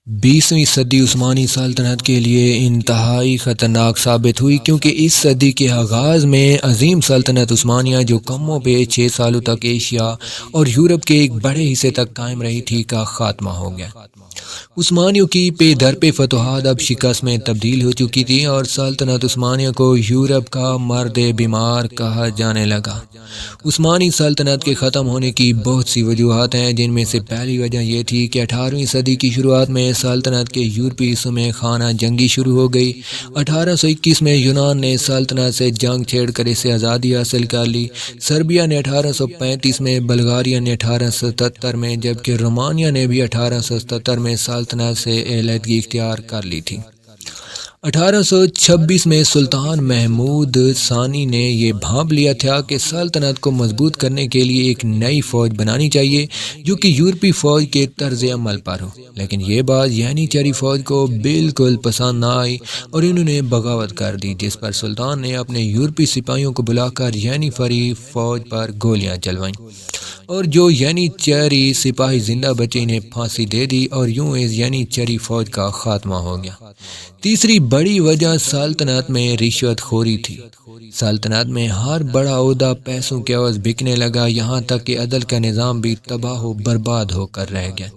20ویں صدی عثمانی سلطنت کے لیے انتہائی خطرناک ثابت ہوئی، کیونکہ اس صدی کے آغاز میں عظیم سلطنت عثمانیہ جو کم و بیش 6 سالوں تک ایشیا اور یورپ کے ایک بڑے حصے تک قائم رہی تھی کا خاتمہ ہو گیا۔ عثمانیوں کی پے در پہ فتوحات اب شکست میں تبدیل ہو چکی تھی اور سلطنت عثمانیہ کو یورپ کا مرد بیمار کہا جانے لگا۔ عثمانی سلطنت کے ختم ہونے کی بہت سی وجوہات ہیں، جن میں سے پہلی وجہ یہ تھی کہ 18ویں صدی کی شروعات میں سلطنت کے یورپی حصوں میں خانہ جنگی شروع ہو گئی۔ 1821 میں یونان نے سلطنت سے جنگ چھیڑ کر اسے آزادی حاصل کر لی۔ سربیا نے 1835 میں، بلغاریہ نے 1877 میں، جبکہ رومانیہ نے بھی 1877 میں سلطنت سے علیحدگی اختیار کر لی تھی۔ 1826 میں سلطان محمود ثانی نے یہ بھانپ لیا تھا کہ سلطنت کو مضبوط کرنے کے لیے ایک نئی فوج بنانی چاہیے جو کہ یورپی فوج کے طرز عمل پر ہو، لیکن یہ بات یعنیچری فوج کو بالکل پسند نہ آئی اور انہوں نے بغاوت کر دی، جس پر سلطان نے اپنے یورپی سپاہیوں کو بلا کر یعنیفری فوج پر گولیاں چلوائیں، اور جو یعنیچری سپاہی زندہ بچے انہیں پھانسی دے دی، اور یوں اس یعنیچری فوج کا خاتمہ ہو گیا۔ تیسری بڑی وجہ سلطنت میں رشوت خوری تھی۔ سلطنت میں ہر بڑا عہدہ پیسوں کے عوض بکنے لگا، یہاں تک کہ عدل کا نظام بھی تباہ و برباد ہو کر رہ گیا۔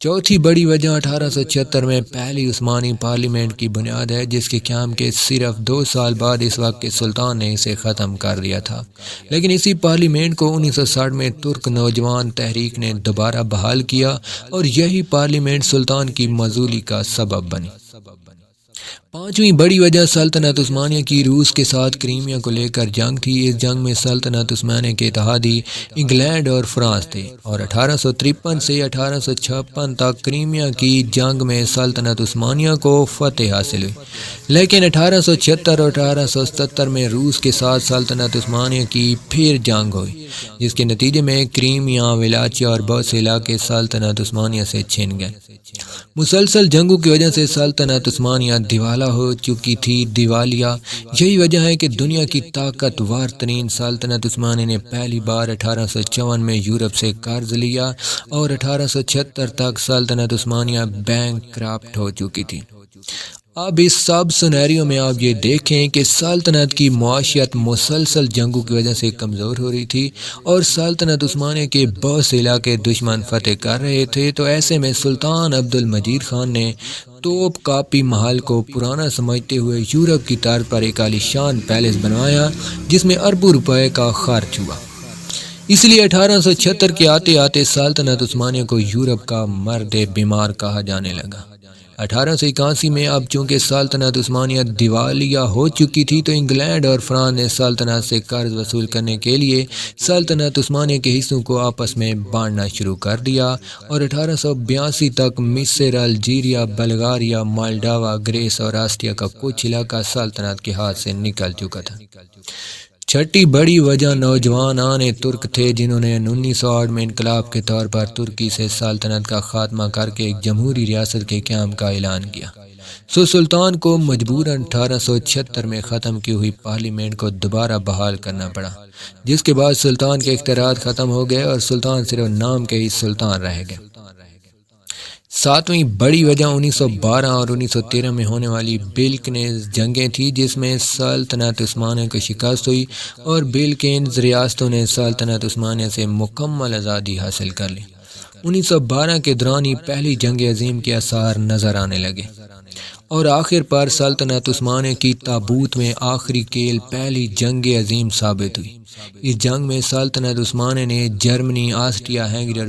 چوتھی بڑی وجہ 1876 میں پہلی عثمانی پارلیمنٹ کی بنیاد ہے، جس کے قیام کے صرف 2 سال بعد اس وقت کے سلطان نے اسے ختم کر دیا تھا، لیکن اسی پارلیمنٹ کو 1960 میں ترک نوجوان تحریک نے دوبارہ بحال کیا اور یہی پارلیمنٹ سلطان کی معزولی کا سبب بنی۔ پانچویں بڑی وجہ سلطنت عثمانیہ کی روس کے ساتھ کرائمیا کو لے کر جنگ تھی۔ اس جنگ میں سلطنت عثمانیہ کے اتحادی انگلینڈ اور فرانس تھے، اور 1853 سے 1856 تک کرائمیا کی جنگ میں سلطنت عثمانیہ کو فتح حاصل ہوئی، لیکن 1876 اور 1877 میں روس کے ساتھ سلطنت عثمانیہ کی پھر جنگ ہوئی، جس کے نتیجے میں کرائمیا، ولاچیا اور بہت سے علاقے سلطنت عثمانیہ سے چھن گئے۔ مسلسل جنگوں کی وجہ سے سلطنت عثمانیہ دیوالیہ ہو چکی تھی۔ یہی وجہ ہے کہ دنیا کی طاقتور ترین سلطنت عثمانیہ نے پہلی بار 1854 میں یورپ سے قرض لیا، اور 1876 تک سلطنت عثمانیہ بینک کرپٹ ہو چکی تھی۔ اب اس سب سینیریو میں آپ یہ دیکھیں کہ سلطنت کی معیشت مسلسل جنگوں کی وجہ سے کمزور ہو رہی تھی، اور سلطنت عثمانیہ کے بہت سے علاقے دشمن فتح کر رہے تھے، تو ایسے میں سلطان عبد المجید خان نے توپ کاپی محل کو پرانا سمجھتے ہوئے یورپ کی طرز پر ایک عالیشان پیلس بنوایا، جس میں اربوں روپے کا خرچ ہوا۔ اس لیے 1876 کے آتے آتے سلطنت عثمانیہ کو یورپ کا مرد بیمار کہا جانے لگا۔ 1881 میں اب چونکہ سلطنت عثمانیہ دیوالیہ ہو چکی تھی، تو انگلینڈ اور فرانس نے سلطنت سے قرض وصول کرنے کے لیے سلطنت عثمانیہ کے حصوں کو آپس میں بانٹنا شروع کر دیا، اور 1882 تک مصر، الجیریا، بلغاریہ، مالڈاوا، گریس اور آسٹریا کا کچھ علاقہ سلطنت کے ہاتھ سے نکل چکا تھا۔ چھٹی بڑی وجہ نوجوانان ترک تھے، جنہوں نے 1908 میں انقلاب کے طور پر ترکی سے سلطنت کا خاتمہ کر کے ایک جمہوری ریاست کے قیام کا اعلان کیا۔ سلطان کو مجبوراً 1876 میں ختم کی ہوئی پارلیمنٹ کو دوبارہ بحال کرنا پڑا، جس کے بعد سلطان کے اختیارات ختم ہو گئے اور سلطان صرف نام کے ہی سلطان رہ گئے۔ ساتویں بڑی وجہ 1912 اور 1913 میں ہونے والی بالکنز جنگیں تھی، جس میں سلطنت عثمانیہ کو شکست ہوئی، اور بالکنز ریاستوں نے سلطنت عثمانیہ سے مکمل آزادی حاصل کر لی۔ 1912 کے دوران ہی پہلی جنگ عظیم کے آثار نظر آنے لگے، اور آخر پر سلطنت عثمانیہ کی تابوت میں آخری کیل پہلی جنگ عظیم ثابت ہوئی۔ اس جنگ میں سلطنت عثمانیہ نے جرمنی، آسٹریا، ہنگری اور